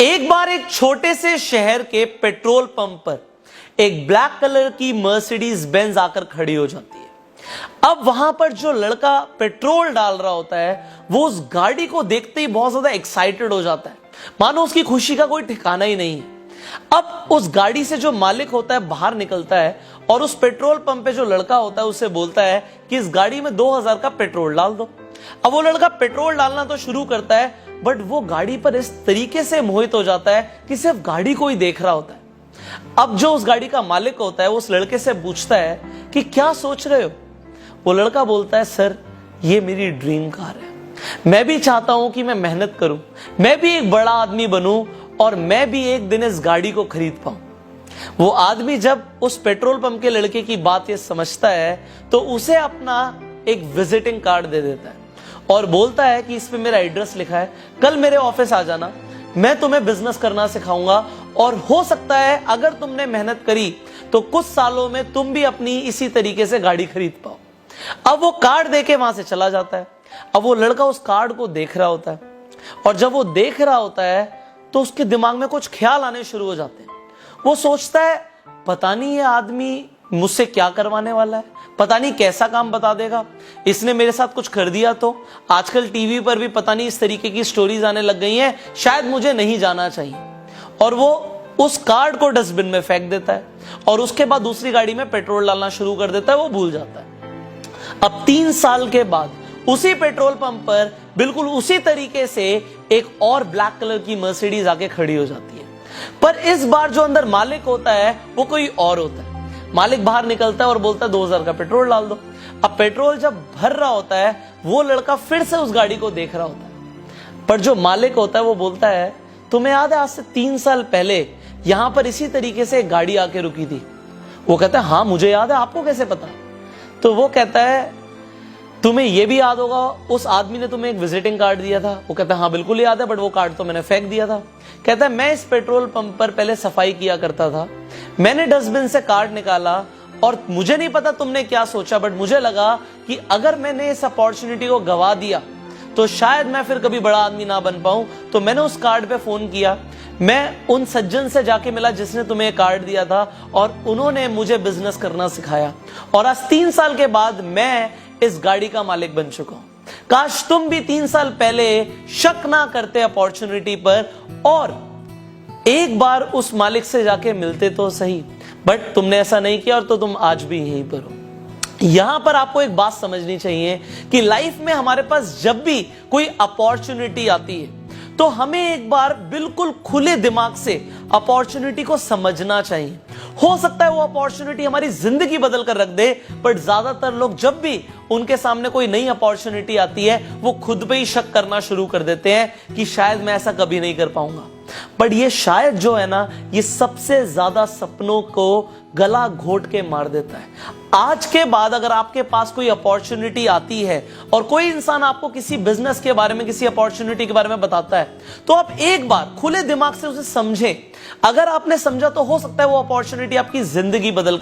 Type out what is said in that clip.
एक बार एक छोटे से शहर के पेट्रोल पंप पर एक ब्लैक कलर की मर्सिडीज बेंज आकर खड़ी हो जाती है। अब वहां पर जो लड़का पेट्रोल डाल रहा होता है वो उस गाड़ी को देखते ही बहुत ज्यादा एक्साइटेड हो जाता है, मानो उसकी खुशी का कोई ठिकाना ही नहीं है। अब उस गाड़ी से जो मालिक होता है बाहर निकलता है और उस पेट्रोल पंप पे जो लड़का होता है उसे बोलता है कि इस गाड़ी में 2000 का पेट्रोल डाल दो। अब वो लड़का पेट्रोल डालना तो शुरू करता है, बट वो गाड़ी पर इस तरीके से मोहित हो जाता है कि सिर्फ गाड़ी को ही देख रहा होता है। अब जो उस गाड़ी का मालिक होता है उस लड़के से पूछता है कि क्या सोच रहे हो। वो लड़का बोलता है, सर ये मेरी ड्रीम कार है, मैं भी चाहता हूं कि मैं मेहनत करूं, मैं भी एक बड़ा आदमी बनूं और मैं भी एक दिन इस गाड़ी को खरीद पाऊं। वो आदमी जब उस पेट्रोल पंप के लड़के की बात ये समझता है तो उसे अपना एक विजिटिंग कार्ड दे देता है और बोलता है कि इसमें मेरा एड्रेस लिखा है, कल मेरे ऑफिस आ जाना, मैं तुम्हें बिजनेस करना सिखाऊंगा और हो सकता है अगर तुमने मेहनत करी तो कुछ सालों में तुम भी अपनी इसी तरीके से गाड़ी खरीद पाओ। अब वो कार्ड देके वहां से चला जाता है। अब वो लड़का उस कार्ड को देख रहा होता है और जब वो देख रहा होता है तो उसके दिमाग में कुछ ख्याल आने शुरू हो जाते हैं। वो सोचता है, पता नहीं ये आदमी मुझसे क्या करवाने वाला है, पता नहीं कैसा काम बता देगा, इसने मेरे साथ कुछ कर दिया तो। आजकल टीवी पर भी पता नहीं इस तरीके की स्टोरीज आने लग गई हैं, शायद मुझे नहीं जाना चाहिए। और वो उस कार्ड को डस्टबिन में फेंक देता है और उसके बाद दूसरी गाड़ी में पेट्रोल डालना शुरू कर देता है। वो भूल जाता है। अब 3 साल के बाद उसी पेट्रोल पंप पर बिल्कुल उसी तरीके से एक और ब्लैक कलर की मर्सिडीज आके खड़ी हो जाती है, पर इस बार जो अंदर मालिक होता है वो कोई और होता है। मालिक बाहर निकलता है और बोलता है 2000 का पेट्रोल डाल दो। अब पेट्रोल जब भर रहा होता है वो लड़का फिर से उस गाड़ी को देख रहा होता है, पर जो मालिक होता है वो बोलता है, तुम्हें याद है आज से 3 साल पहले यहां पर इसी तरीके से एक गाड़ी आके रुकी थी। वो कहता है, हाँ मुझे याद है, आपको कैसे पता। तो वो कहता है, तुम्हें यह भी याद होगा उस आदमी ने तुम्हें एक विजिटिंग कार्ड दिया था। वो कहता है, हाँ बिल्कुल याद है, बट वो कार्ड तो मैंने फेंक दिया था। कहता है, मैं इस पेट्रोल पंप पर पहले सफाई किया करता था, मैंने डस्टबिन से कार्ड निकाला और मुझे नहीं पता तुमने क्या सोचा, बट मुझे लगा कि अगर मैंने इस अपॉर्चुनिटी को गवा दिया तो शायद मैं फिर कभी बड़ा आदमी ना बन पाऊं। तो मैंने उस कार्ड पे फोन किया, मैं उन सज्जन से जाके मिला जिसने तुम्हें कार्ड दिया था और उन्होंने मुझे बिजनेस करना सिखाया और आज 3 साल के बाद मैं इस गाड़ी का मालिक बन चुका हूं। काश तुम भी 3 साल पहले शक ना करते अपॉर्चुनिटी पर और एक बार उस मालिक से जाके मिलते तो सही, बट तुमने ऐसा नहीं किया और तो तुम आज भी यहीं पर हो। यहां पर आपको एक बात समझनी चाहिए कि लाइफ में हमारे पास जब भी कोई अपॉर्चुनिटी आती है तो हमें एक बार बिल्कुल खुले दिमाग से अपॉर्चुनिटी को समझना चाहिए। हो सकता है वो अपॉर्चुनिटी हमारी जिंदगी बदल कर रख दे, बट ज्यादातर लोग जब भी उनके सामने कोई नई अपॉर्चुनिटी आती है वो खुद पे ही शक करना शुरू कर देते हैं कि शायद मैं ऐसा कभी नहीं कर पाऊंगा। बट ये शायद जो है ना, ये सबसे ज्यादा सपनों को गला घोट के मार देता है। आज के बाद अगर आपके पास कोई अपॉर्चुनिटी आती है और कोई इंसान आपको किसी बिजनेस के बारे में, किसी अपॉर्चुनिटी के बारे में बताता है, तो आप एक बार खुले दिमाग से उसे समझें। अगर आपने समझा तो हो सकता है वो अपॉर्चुनिटी आपकी जिंदगी बदल